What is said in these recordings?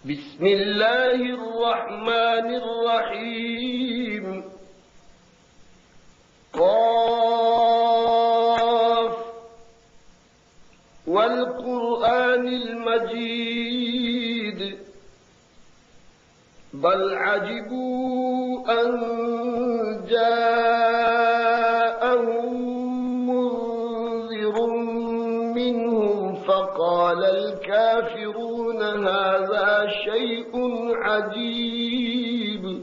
بسم الله الرحمن الرحيم. قاف والقرآن المجيد بل عجبوا أن جاءهم منذر منهم فقال الكافرون هذا شيء عجيب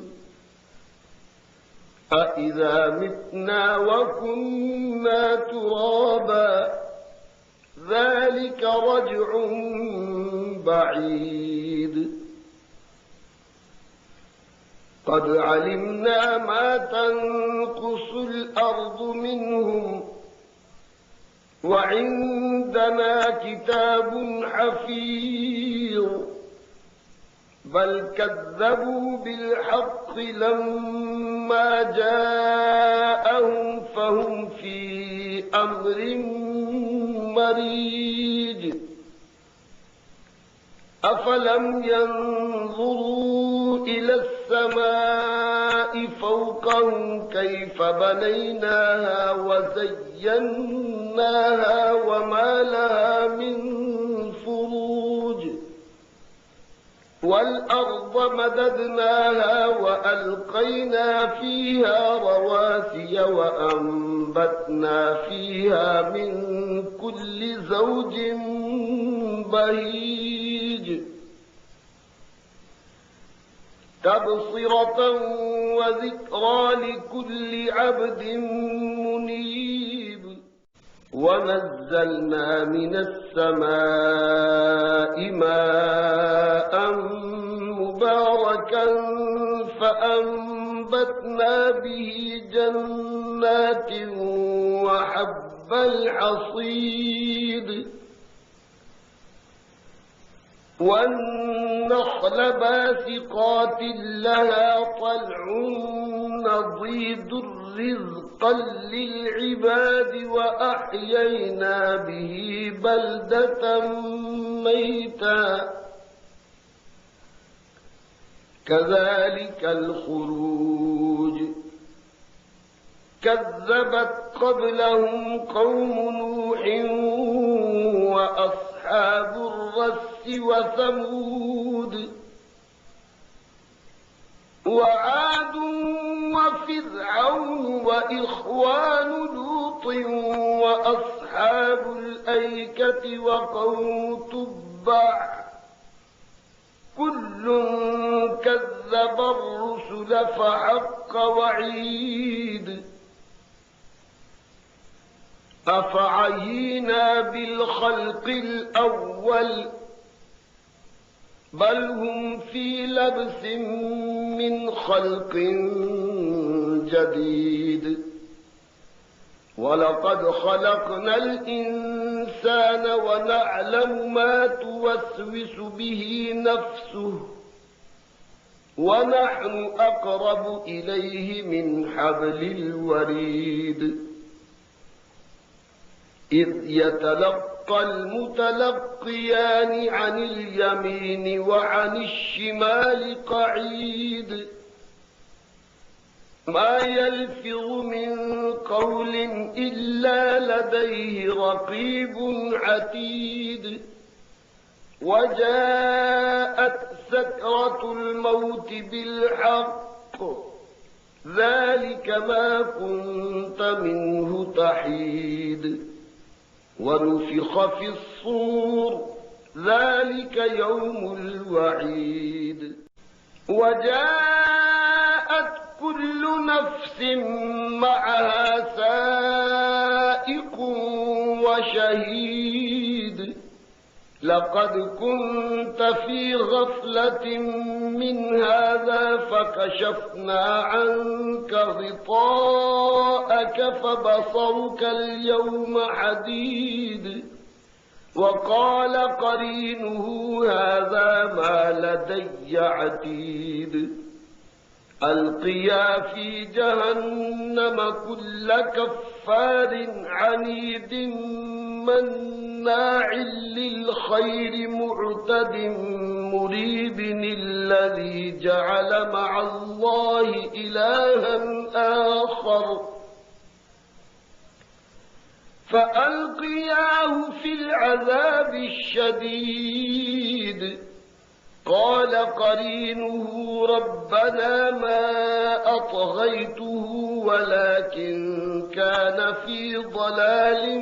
أإذا متنا وكنا ترابا ذلك رجع بعيد قد علمنا ما تنقص الأرض منهم وعندنا كتاب حفيظ بل كذبوا بالحق لما جاءهم فهم في أمر مريج أفلم ينظروا إلى السماء فوقهم كيف بنيناها وزيناها وما لها من فروج والأرض مددناها وألقينا فيها رواسي وأنبتنا فيها من كل زوج بهيج تبصرة وذكرى لكل عبد منيب ونزلنا من السماء ماء مباركا فأنبتنا به جنات وحب الحصيد والنخل باسقات لها طلع نضيد رزقا للعباد وأحيينا به بلدة ميتا كذلك الخروج كذبت قبلهم قوم نوح وأصحاب الرس وثمود وعاد وفرعون وإخوان لوط وأصحاب الأيكة وقوم تبع كل كذب الرسل فحق وعيد أفعينا بالخلق الأول بل هم في لبس من خلق جديد ولقد خلقنا الإنسان ونعلم ما توسوس به نفسه ونحن أقرب إليه من حبل الوريد إذ يتلقى المتلقيان عن اليمين وعن الشمال قعيد ما يلفظ من قول إلا لديه رقيب عتيد وجاءت سكرة الموت بالحق ذلك ما كنت منه تحيد ونفخ في الصور ذلك يوم الوعيد وجاءت كل نفس معها سائق وشهيد لقد كنت في غفلة من هذا فكشفنا عنك غطاءك فبصرك اليوم حديد وقال قرينه هذا ما لدي عتيد ألقيا في جهنم كل كفار عنيد مناع للخير معتد مريب الذي جعل مع الله إلها آخر فألقياه في العذاب الشديد. قال قرينه ربنا ما أطغيته ولكن كان في ضلال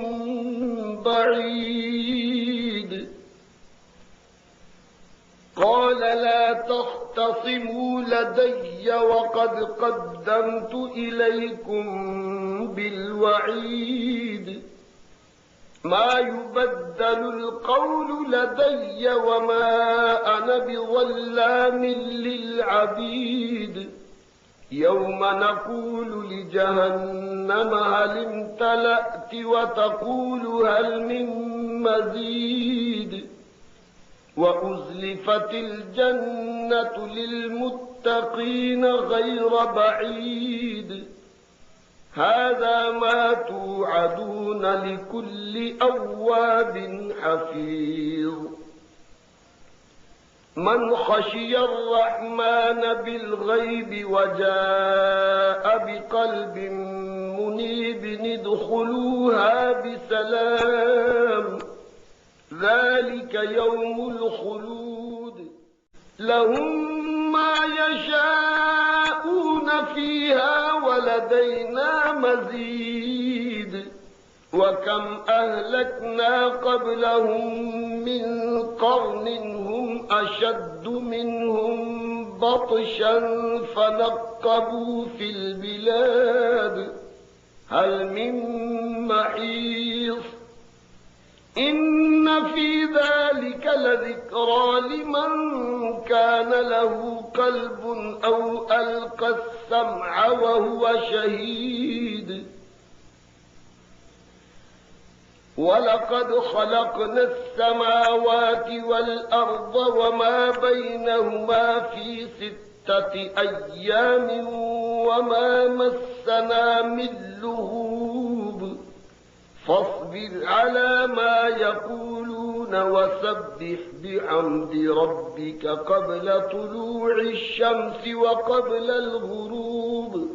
بعيد. قال لا تختصموا لدي وقد قدمت إليكم بالوعيد. ما يبدل القول لدي وما أنا بظلام للعبيد. يوم نقول لجهنم هل امتلأت وتقول هل من مزيد. وأزلفت الجنة للمتقين غير بعيد. هذا ما توعدون لكل أواب حفيظ. من خشي الرحمن بالغيب وجاء بقلب منيب ادخلوها بسلام ذلك يوم الخلود. لهم ما يشاءون فيها ولدينا مزيد. وكم أهلكنا قبلهم من قرن هم أشد منهم بطشا فنقبوا في البلاد هل من محيص. إن في ذلك لذكرى لمن كان له قلب أو ألقى السمع وهو شهيد. ولقد خلقنا السماوات والأرض وما بينهما في 6 أيام وما مسنا من لغوب. فاصبر على ما يقولون وسبح بحمد ربك قبل طلوع الشمس وقبل الغروب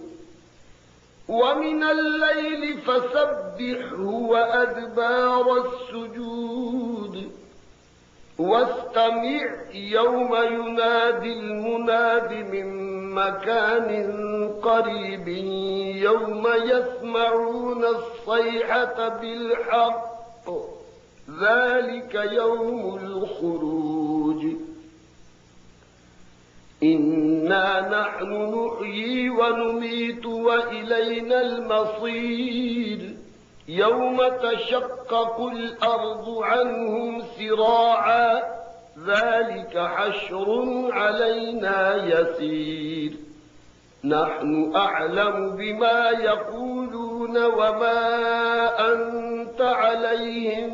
ومن الليل فسبحه وأدبار السجود. واستمع يوم ينادي المناد من مكان قريب يوم يسمعون الصيحة بالحق ذلك يوم الخروج. إنا نحن نحيي ونميت وإلينا المصير. يوم تشقق الأرض عنهم سراعا ذلك حشر علينا يسير. نحن أعلم بما يقولون وما أنت عليهم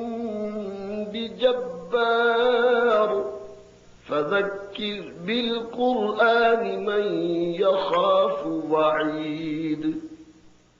بجبار. فذكر بالقرآن من يخاف وعيد.